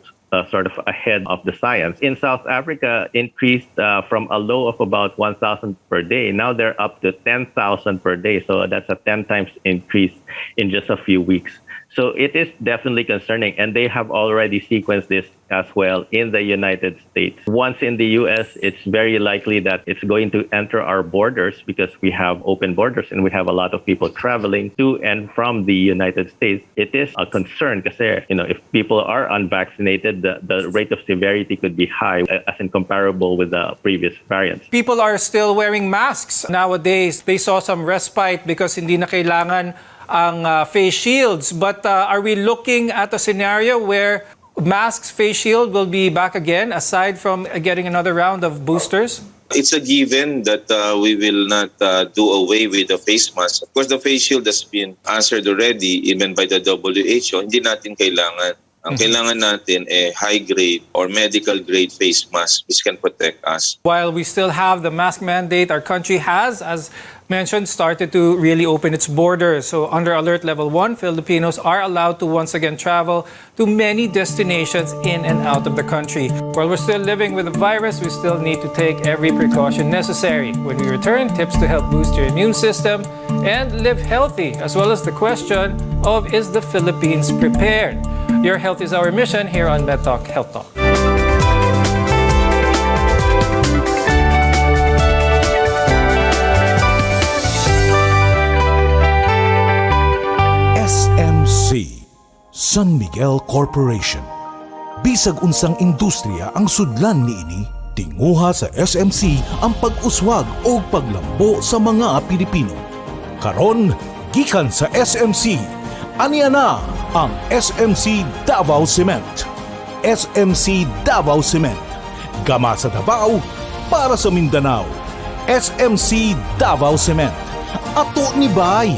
Speaker 17: sort of ahead of the science. In South Africa, increased from a low of about 1,000 per day. Now they're up to 10,000 per day. So that's a 10 times increase in just a few weeks. So it is definitely concerning. And they have already sequenced this as well in the United States. Once in the U.S., it's very likely that it's going to enter our borders, because we have open borders and we have a lot of people traveling to and from the United States. It is a concern kasi, if people are unvaccinated, the rate of severity could be high, as in comparable with the previous variants.
Speaker 16: People are still wearing masks nowadays. They saw some respite because hindi na kailangan ang face shields. But are we looking at a scenario where masks, face shield will be back again, aside from getting another round of boosters?
Speaker 18: It's a given that we will not do away with the face mask. Of course, the face shield has been answered already, even by the WHO. Hindi natin kailangan. Ang kailangan natin high-grade or medical-grade face mask which can protect us.
Speaker 16: While we still have the mask mandate, our country has, as mentioned, started to really open its borders. So under Alert Level 1, Filipinos are allowed to once again travel to many destinations in and out of the country. While we're still living with the virus, we still need to take every precaution necessary. When we return, tips to help boost your immune system and live healthy, as well as the question of, is the Philippines prepared? Your health is our mission here on MedTalk Health Talk.
Speaker 2: SMC, San Miguel Corporation. Bisag unsang industriya ang sudlan niini, tinguha sa SMC ang pag-uswag o paglambo sa mga Pilipino. Karon, gikan sa SMC, aniya na ang SMC Davao Cement. SMC Davao Cement. Gama sa Davao para sa Mindanao. SMC Davao Cement. Ato ni Bay.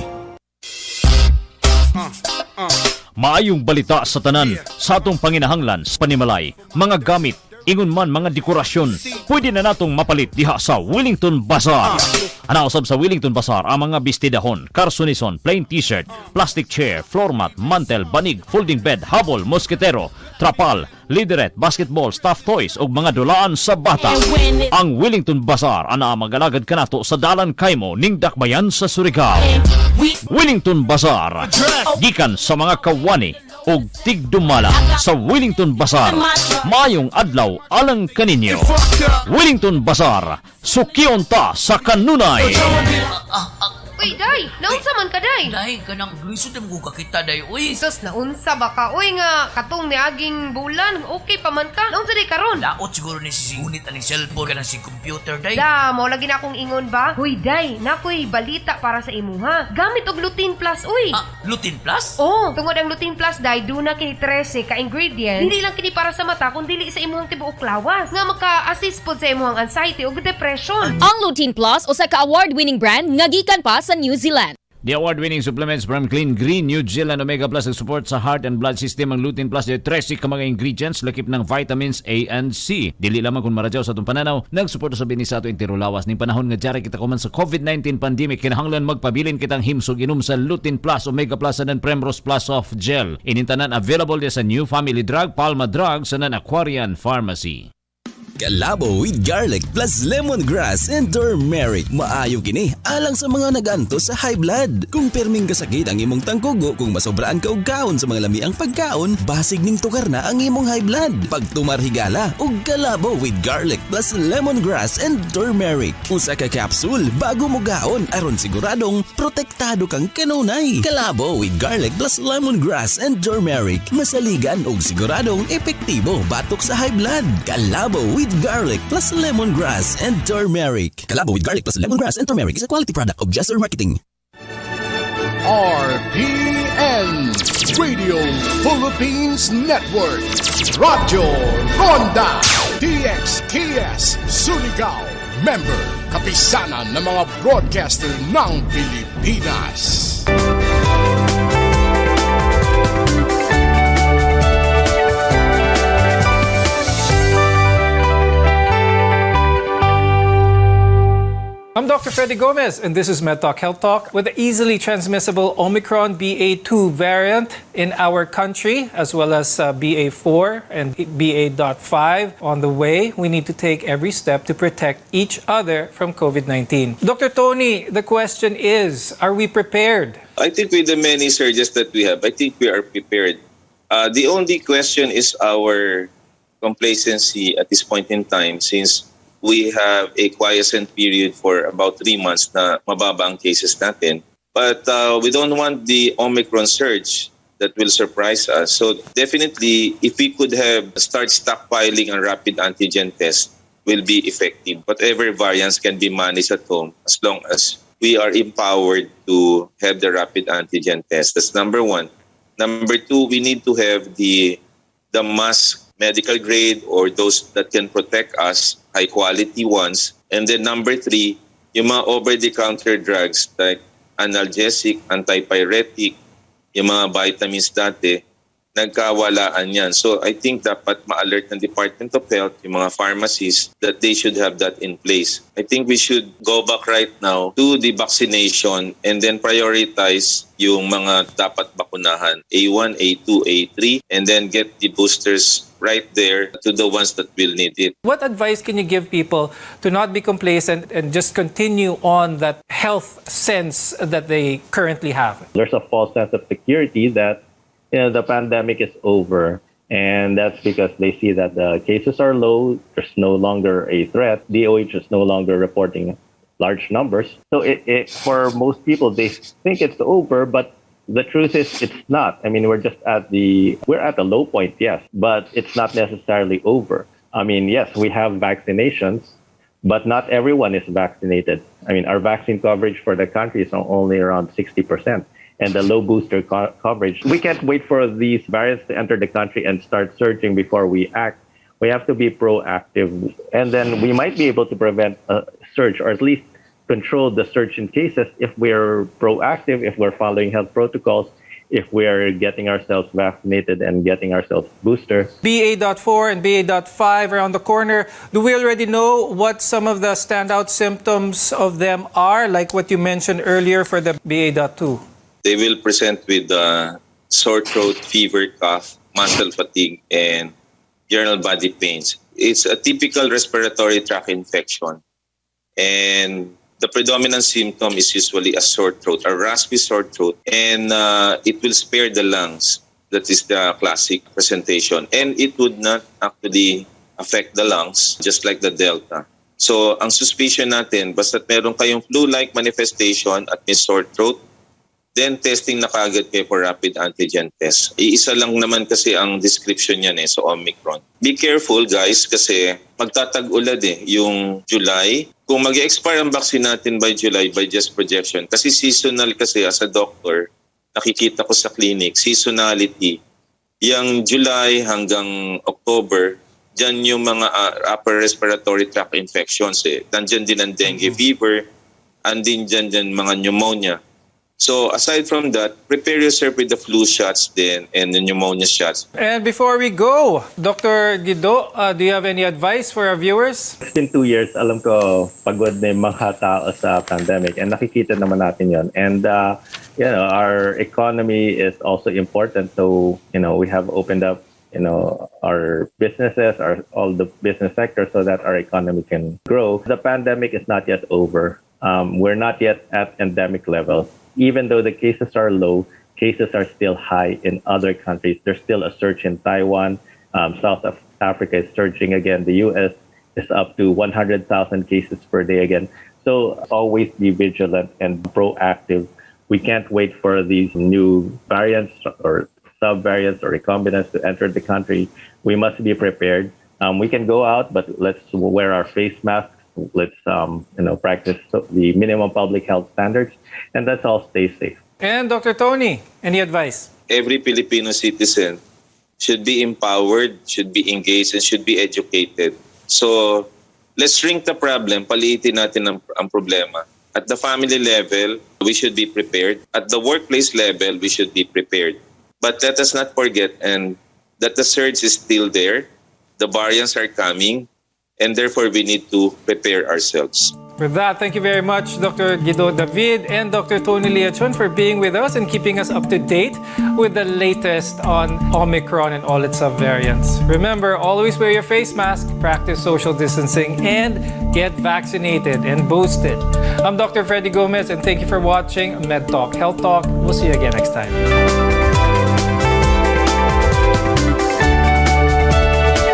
Speaker 19: Maayong balita sa tanan sa atong panginahanglan sa panimalay, mga gamit, ingon man mga dekorasyon, pwede na natong mapalit diha sa Wellington Bazaar. Anausab sa Wellington Bazaar ang mga bistidahon, karsunison, plain t-shirt, plastic chair, floor mat, mantel, banig, folding bed, habol, mosketero, trapal, lideret, basketball, stuffed toys ug mga dulaan sa bata. Ang Wellington Bazaar ana magalagad kanato sa Dalan Kaimo ning Dakbayan sa Surigao. Wellington Bazaar, gikan sa mga kawani og tigdumala sa Wellington Bazaar. Mayong adlaw alang kaninyo. Wellington Bazaar, sukion ta sa kanunay.
Speaker 1: Uy, day! Naunsa man ka, day?
Speaker 4: Day, kanang glisod na mga kakita, day. Uy!
Speaker 1: Sus, naunsa ba ka? Uy nga, katong niaging bulan. Okay pa man ka. Naunsa day karon?
Speaker 4: Laot siguro ni sisingunit aning cellphone kanang si computer, day.
Speaker 1: Da, mo lagi na akong ingon ba? Uy, day, nakoy balita para sa imuha. Gamit og Lutein Plus, uy.
Speaker 4: Lutein Plus?
Speaker 1: Oo, tungod ang Lutein Plus, day, duna kini 13 ka ingredients. Hindi lang kini para sa mata, kundi sa imuhang tibuok lawas. Nga maka-assist pod sa imuhang anxiety ug depression.
Speaker 5: Ang Lutein Plus o sa ka-award-winning brand nga gikan pa sa New Zealand.
Speaker 19: The award-winning supplements from Clean Green New Zealand Omega Plus ang support sa heart and blood system. Ang Lutein Plus ay 13 ka mga ingredients lakip ng vitamins A and C. Dili lamang kung maradyaw sa itong pananaw, nagsuporta sa bini sa ato intiro lawas ning panahon nga jari kita kuman sa COVID-19 pandemic. Kinahanglan magpabilin kitang himsog inom sa Lutein Plus, Omega Plus and Primrose Plus of Gel. Inintanan available din sa New Family Drug, Palma Drug sa Aquarian Pharmacy.
Speaker 20: Kalabo with garlic plus lemongrass and turmeric. Maayo kini alang sa mga naganto sa high blood. Kung perming kasakit ang imong tangkugo, kung masobraan ka og kaon sa mga lami ang pagkaon, basig ning tukar na ang imong high blood. Pagtumar higala og kalabo with garlic plus lemongrass and turmeric. Usa ka capsule bago mo gaon aron siguradong protektado kang kanunay. Kalabo with garlic plus lemongrass and turmeric. Masaligan og siguradong epektibo batok sa high blood. Kalabo with garlic plus lemongrass and turmeric. Kalabo with garlic plus lemongrass and turmeric is a quality product of Jesser Marketing.
Speaker 21: RPN Radio Philippines Network. Radyo Ronda DXKS Surigao. Member, kapisanan ng mga broadcaster ng Pilipinas.
Speaker 16: I'm Dr. Freddy Gomez, and this is MedTalk Health Talk. With the easily transmissible Omicron BA2 variant in our country, as well as BA4 and BA.5 on the way, we need to take every step to protect each other from COVID-19. Dr. Tony, the question is, are we prepared?
Speaker 18: I think with the many surges that we have, I think we are prepared. The only question is our complacency at this point in time, since we have a quiescent period for about 3 months na mababa ang cases natin. But we don't want the Omicron surge that will surprise us. So definitely, if we could have start stockpiling a rapid antigen test, will be effective. Whatever variants can be managed at home as long as we are empowered to have the rapid antigen test. That's number one. Number two, we need to have the mask, medical grade, or those that can protect us, high quality ones. And then number three, yung mga over-the-counter drugs like analgesic, antipyretic, yung mga vitamins dati, nagkawalaan yan. So I think dapat ma-alert ng Department of Health, yung mga pharmacies, that they should have that in place. I think we should go back right now to the vaccination and then prioritize yung mga dapat bakunahan, A1, A2, A3, and then get the boosters right there to the ones that will need it.
Speaker 16: What advice can you give people to not be complacent and just continue on that health sense that they currently have?
Speaker 17: There's a false sense of security that the pandemic is over, and that's because they see that the cases are low, there's no longer a threat, DOH is no longer reporting large numbers. So for most people, they think it's over, but the truth is it's not. I mean, we're at the low point, yes, but it's not necessarily over. I mean, yes, we have vaccinations, but not everyone is vaccinated. I mean, our vaccine coverage for the country is only around 60%. and the low booster coverage. We can't wait for these variants to enter the country and start surging before we act. We have to be proactive, and then we might be able to prevent a surge, or at least control the surge in cases if we're proactive, if we're following health protocols, if we're getting ourselves vaccinated and getting ourselves booster.
Speaker 16: BA.4 and BA.5 around the corner. Do we already know what some of the standout symptoms of them are, like what you mentioned earlier for the BA.2?
Speaker 18: They will present with sore throat, fever, cough, muscle fatigue, and general body pains. It's a typical respiratory tract infection. And the predominant symptom is usually a sore throat, a raspy sore throat, and it will spare the lungs. That is the classic presentation. And it would not actually affect the lungs, just like the Delta. So, ang suspicion natin, basta meron kayong flu-like manifestation at may sore throat, then testing na kagad kayo for rapid antigen test. Iisa lang naman kasi ang description niyan so Omicron. Be careful guys kasi magtatag-ulad yung July. Kung mag-expire ang vaccine natin by July, by just projection, kasi seasonal kasi as a doctor, nakikita ko sa clinic, seasonality, yung July hanggang October, dyan yung mga upper respiratory tract infections. Nandyan din ang dengue fever, andin dyan mga pneumonia. So aside from that, prepare yourself with the flu shots then and the pneumonia shots.
Speaker 16: And before we go, Dr. Guido, do you have any advice for our viewers?
Speaker 17: In 2 years, alam ko pagod na yung mga tao sa pandemic and nakikita naman natin yon. And our economy is also important. So we have opened up our businesses, all the business sectors, so that our economy can grow. The pandemic is not yet over. We're not yet at endemic levels. Even though the cases are low, cases are still high in other countries. There's still a surge in Taiwan. South Africa is surging again. The U.S. is up to 100,000 cases per day again. So always be vigilant and proactive. We can't wait for these new variants or sub-variants or recombinants to enter the country. We must be prepared. We can go out, but let's wear our face masks. Let's practice the minimum public health standards, and let's all stay safe.
Speaker 16: And Dr. Tony, any advice?
Speaker 18: Every Filipino citizen should be empowered, should be engaged, and should be educated. So let's shrink the problem, paliitin natin ang problema. At the family level, we should be prepared. At the workplace level, we should be prepared. But let us not forget that the surge is still there. The variants are coming. And therefore, we need to prepare ourselves.
Speaker 16: With that, thank you very much, Dr. Guido David and Dr. Tony Liachon for being with us and keeping us up to date with the latest on Omicron and all its subvariants. Remember, always wear your face mask, practice social distancing, and get vaccinated and boosted. I'm Dr. Freddy Gomez, and thank you for watching Med Talk Health Talk. We'll see you again next time.